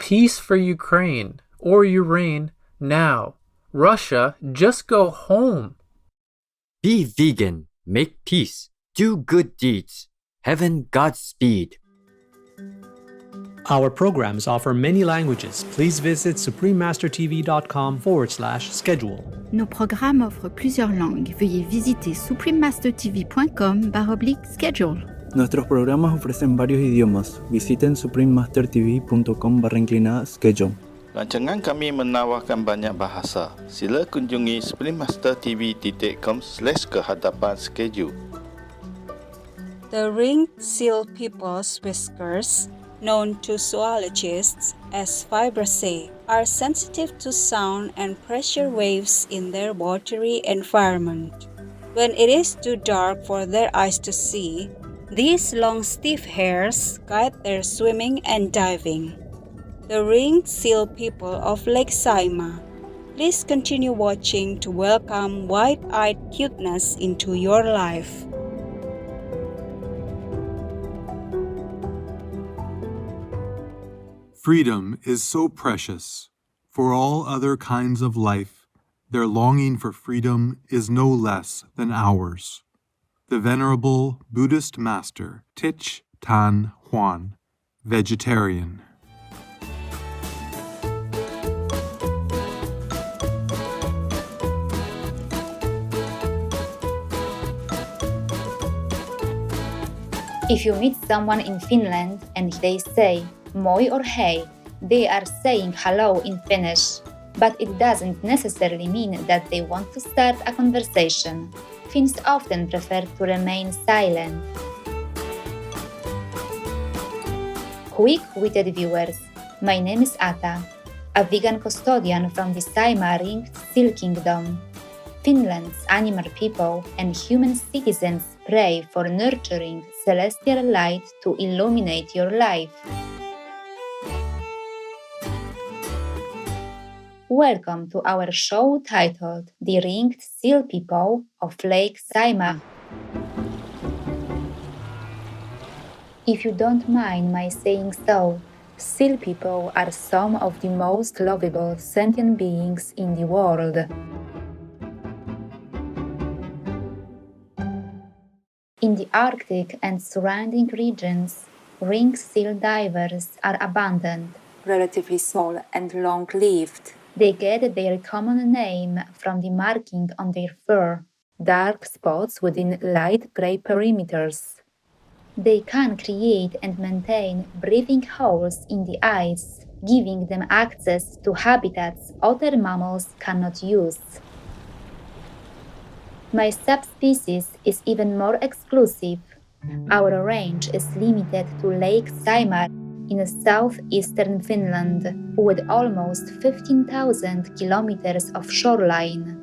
Peace for Ukraine, or you reign now. Russia, just go home. Be vegan, make peace, do good deeds. Heaven Godspeed. Our programs offer many languages. Please visit suprememastertv.com/schedule. Nos programmes offrent plusieurs langues. Veuillez visiter suprememastertv.com/schedule. Nuestros programas ofrecen varios idiomas. Visiten suprememastertv.com/schedule. Rancangan kami menawarkan banyak bahasa. Sila kunjungi suprememastertv.com/kehadapan schedule. The ringed seal people's whiskers, known to zoologists as vibrissae, are sensitive to sound and pressure waves in their watery environment. When it is too dark for their eyes to see, these long stiff hairs guide their swimming and diving. The ringed seal people of Lake Saimaa. Please continue watching to welcome wide-eyed cuteness into your life. Freedom is so precious. For all other kinds of life, their longing for freedom is no less than ours. The Venerable Buddhist Master Thich Tan Huan, vegetarian. If you meet someone in Finland and they say moi or hey, they are saying hello in Finnish, but it doesn't necessarily mean that they want to start a conversation. Finns often prefer to remain silent. Quick-witted viewers, my name is Ata, a vegan custodian from the Saimaa ringed seal kingdom. Finland's animal people and human citizens pray for nurturing celestial light to illuminate your life. Welcome to our show titled The Ringed Seal People of Lake Saimaa. If you don't mind my saying so, seal people are some of the most lovable sentient beings in the world. In the Arctic and surrounding regions, ringed seal divers are abundant, relatively small and long-lived. They get their common name from the marking on their fur, dark spots within light gray perimeters. They can create and maintain breathing holes in the ice, giving them access to habitats other mammals cannot use. My subspecies is even more exclusive. Our range is limited to Lake Saimaa in southeastern Finland, with almost 15,000 kilometers of shoreline.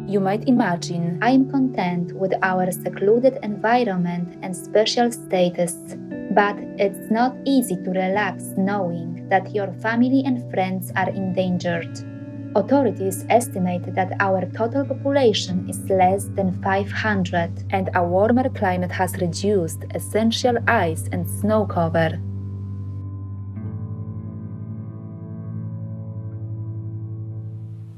You might imagine I am content with our secluded environment and special status, but it's not easy to relax knowing that your family and friends are endangered. Authorities estimate that our total population is less than 500, and a warmer climate has reduced essential ice and snow cover.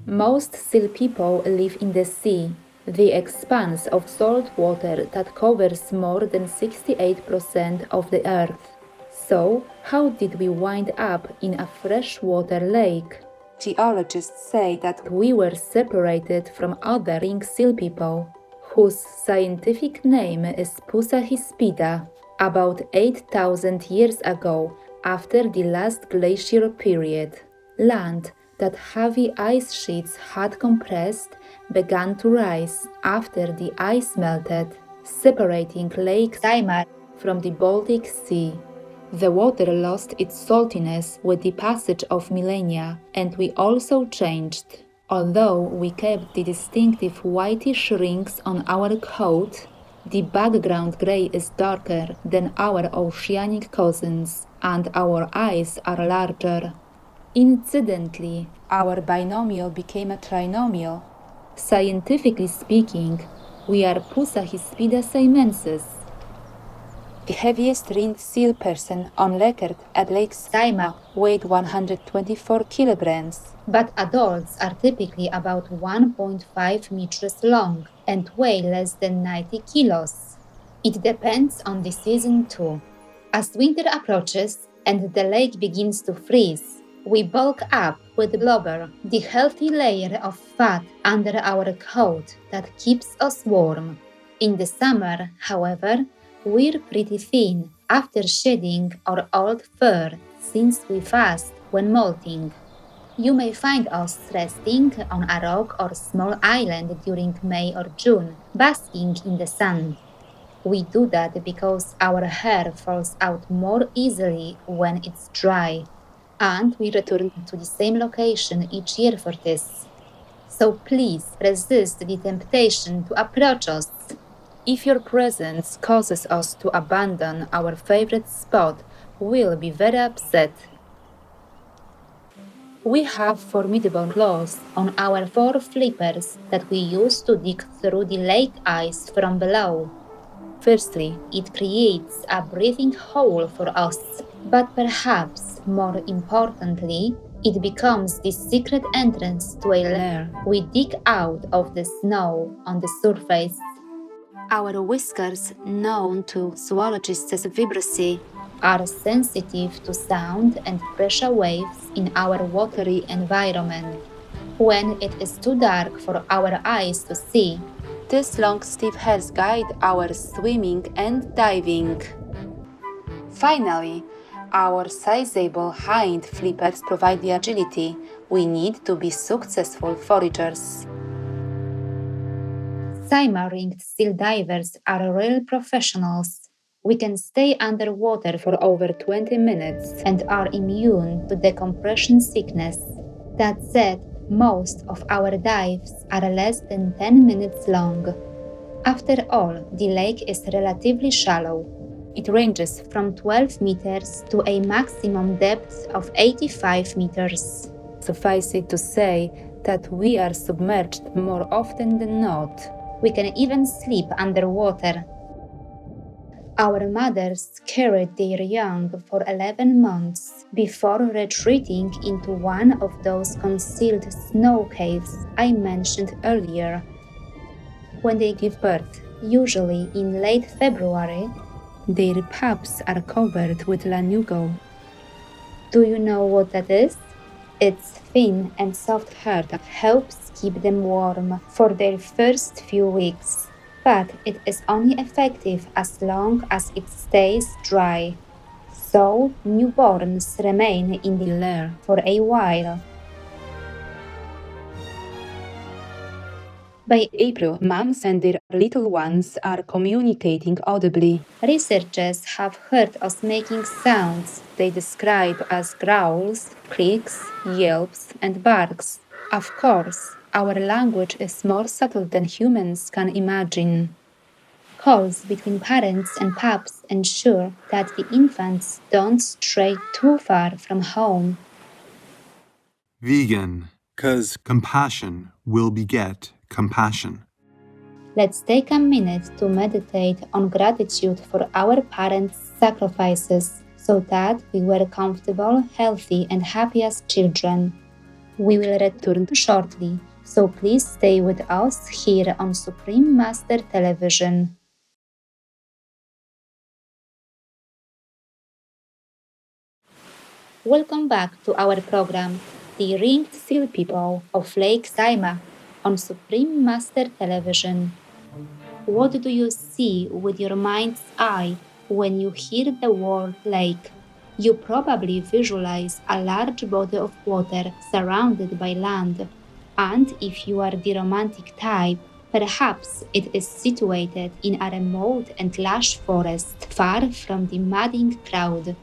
Most seal people live in the sea, the expanse of salt water that covers more than 68% of the Earth. So, how did we wind up in a freshwater lake? Geologists say that we were separated from other ringed seal people, whose scientific name is Pusa hispida, about 8,000 years ago, after the last glacial period. Land that heavy ice sheets had compressed began to rise after the ice melted, separating Lake Saimaa from the Baltic Sea. The water lost its saltiness with the passage of millennia, and we also changed. Although we kept the distinctive whitish rings on our coat, the background gray is darker than our oceanic cousins, and our eyes are larger. Incidentally, our binomial became a trinomial. Scientifically speaking, we are Pusa hispida saimensis. The heaviest ringed seal person on record at Lake Saimaa weighed 124 kilograms. But adults are typically about 1.5 meters long and weigh less than 90 kilos. It depends on the season too. As winter approaches and the lake begins to freeze, we bulk up with blubber, the healthy layer of fat under our coat that keeps us warm. In the summer, however, we're pretty thin after shedding our old fur since we fast when molting. You may find us resting on a rock or small island during May or June, basking in the sun. We do that because our hair falls out more easily when it's dry, and we return to the same location each year for this. So please resist the temptation to approach us. If your presence causes us to abandon our favorite spot, we'll be very upset. We have formidable claws on our 4 flippers that we use to dig through the lake ice from below. Firstly, it creates a breathing hole for us, but perhaps more importantly, it becomes the secret entrance to a lair we dig out of the snow on the surface. Our whiskers, known to zoologists as vibrissae, are sensitive to sound and pressure waves in our watery environment. When it is too dark for our eyes to see, these long stiff hairs guide our swimming and diving. Finally, our sizable hind flippers provide the agility we need to be successful foragers. Saimaa ringed seal divers are real professionals. We can stay underwater for over 20 minutes and are immune to decompression sickness. That said, most of our dives are less than 10 minutes long. After all, the lake is relatively shallow. It ranges from 12 meters to a maximum depth of 85 meters. Suffice it to say that we are submerged more often than not. We can even sleep underwater. Our mothers carried their young for 11 months before retreating into one of those concealed snow caves I mentioned earlier. When they give birth, usually in late February, their pups are covered with lanugo. Do you know what that is? It's thin and soft hair that helps keep them warm for their first few weeks, but it is only effective as long as it stays dry. So newborns remain in the lair for a while. By April, moms and their little ones are communicating audibly. Researchers have heard us making sounds they describe as growls, clicks, yelps, and barks. Of course, our language is more subtle than humans can imagine. Calls between parents and pups ensure that the infants don't stray too far from home. Vegan, 'cause compassion will beget compassion. Let's take a minute to meditate on gratitude for our parents' sacrifices so that we were comfortable, healthy, and happy as children. We will return shortly, so please stay with us here on Supreme Master Television. Welcome back to our program, The Ringed Seal People of Lake Saimaa, on Supreme Master Television. What do you see with your mind's eye when you hear the word lake? You probably visualize a large body of water surrounded by land, and if you are the romantic type, perhaps it is situated in a remote and lush forest far from the madding crowd.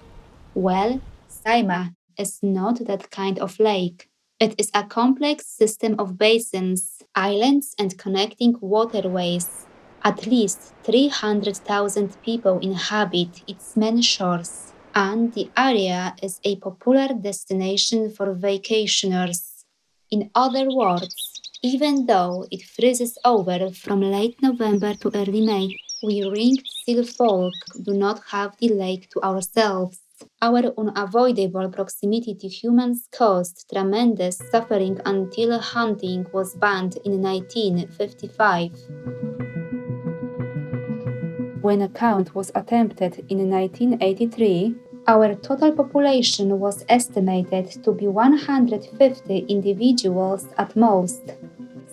Well, Saimaa is not that kind of lake. It is a complex system of basins, islands, and connecting waterways. At least 300,000 people inhabit its many shores, and the area is a popular destination for vacationers. In other words, even though it freezes over from late November to early May, We ringed seal folk do not have the lake to ourselves. Our unavoidable proximity to humans caused tremendous suffering until hunting was banned in 1955. When a count was attempted in 1983, our total population was estimated to be 150 individuals at most.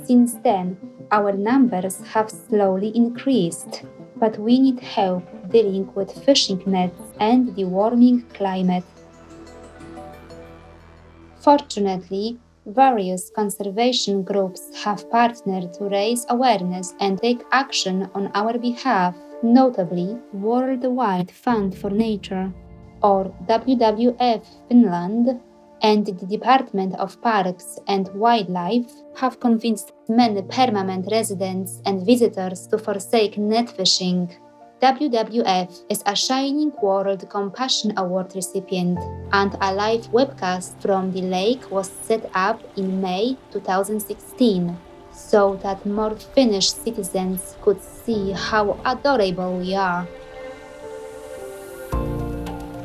Since then, our numbers have slowly increased, but we need help dealing with fishing nets and the warming climate. Fortunately, various conservation groups have partnered to raise awareness and take action on our behalf, notably Worldwide Fund for Nature, or WWF Finland, and the Department of Parks and Wildlife have convinced many permanent residents and visitors to forsake net fishing. WWF is a Shining World Compassion Award recipient, and a live webcast from the lake was set up in May 2016, so that more Finnish citizens could see how adorable we are.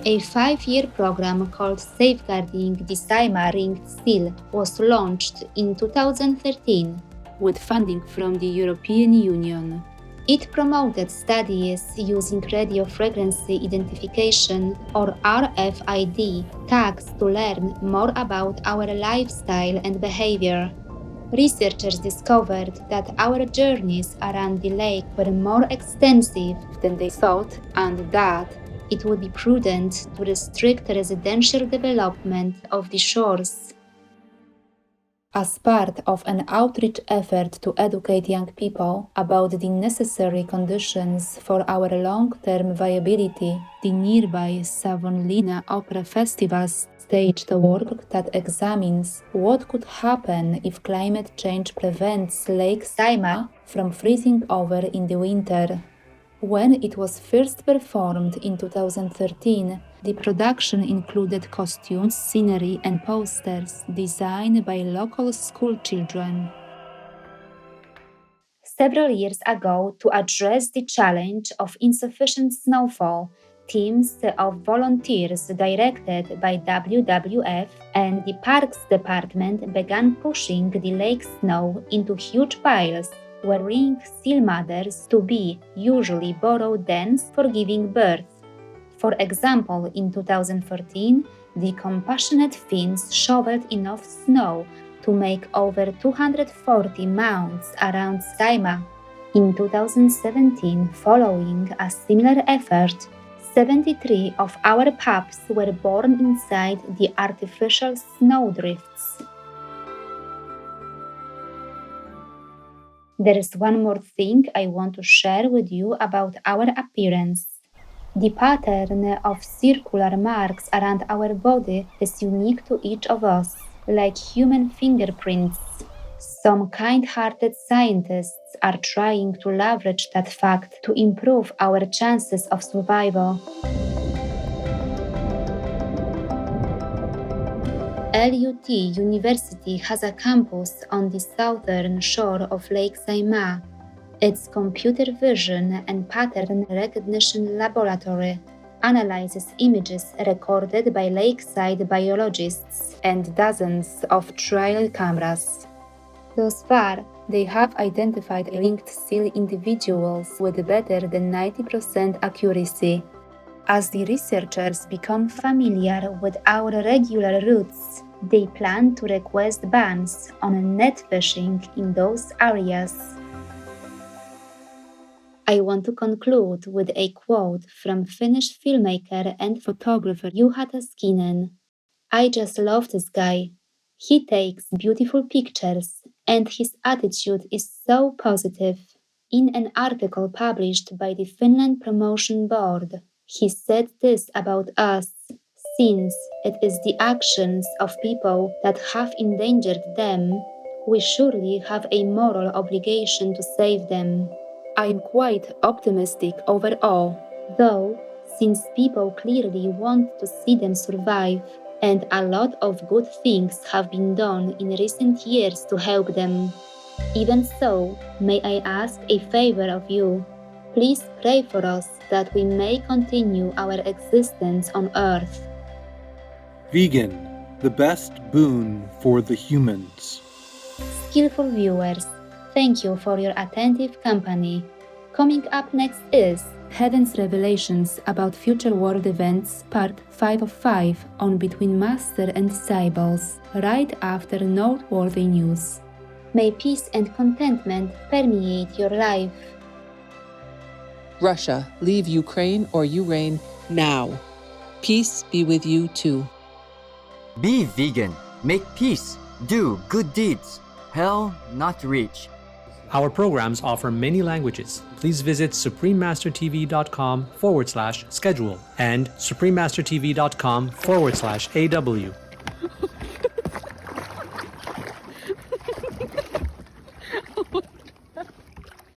A 5-year program called Safeguarding the Saimaa Ringed Seal was launched in 2013 with funding from the European Union. It promoted studies using radio frequency identification or RFID tags to learn more about our lifestyle and behavior. Researchers discovered that our journeys around the lake were more extensive than they thought, and that it would be prudent to restrict residential development of the shores. As part of an outreach effort to educate young people about the necessary conditions for our long-term viability, the nearby Savonlinna Opera Festival staged a work that examines what could happen if climate change prevents Lake Saimaa from freezing over in the winter. When it was first performed in 2013, the production included costumes, scenery, and posters designed by local school children. Several years ago, to address the challenge of insufficient snowfall, teams of volunteers directed by WWF and the Parks Department began pushing the lake snow into huge piles, worrying seal mothers to be usually burrow dens for giving birth. For example, in 2014, the compassionate Finns shoveled enough snow to make over 240 mounds around Saimaa. In 2017, following a similar effort, 73 of our pups were born inside the artificial snowdrifts. There is one more thing I want to share with you about our appearance. The pattern of circular marks around our body is unique to each of us, like human fingerprints. Some kind-hearted scientists are trying to leverage that fact to improve our chances of survival. LUT University has a campus on the southern shore of Lake Saimaa. Its computer vision and pattern recognition laboratory analyzes images recorded by lakeside biologists and dozens of trail cameras. Thus far, they have identified linked seal individuals with better than 90% accuracy. As the researchers become familiar with our regular routes, they plan to request bans on net fishing in those areas. I want to conclude with a quote from Finnish filmmaker and photographer Juha Taskinen. I just love this guy. He takes beautiful pictures and his attitude is so positive. In an article published by the Finland Promotion Board, he said this about us: since it is the actions of people that have endangered them, we surely have a moral obligation to save them. I am quite optimistic overall, though, since people clearly want to see them survive, and a lot of good things have been done in recent years to help them. Even so, may I ask a favor of you? Please pray for us that we may continue our existence on Earth. Vegan, the best boon for the humans. Skillful viewers, thank you for your attentive company. Coming up next is Heaven's Revelations about Future World Events, Part 5 of 5 on Between Master and Disciples, right after noteworthy news. May peace and contentment permeate your life. Russia, leave Ukraine or you reign now. Peace be with you too. Be vegan. Make peace. Do good deeds. Hell not reach. Our programs offer many languages. Please visit suprememastertv.com/schedule and suprememastertv.com/AW.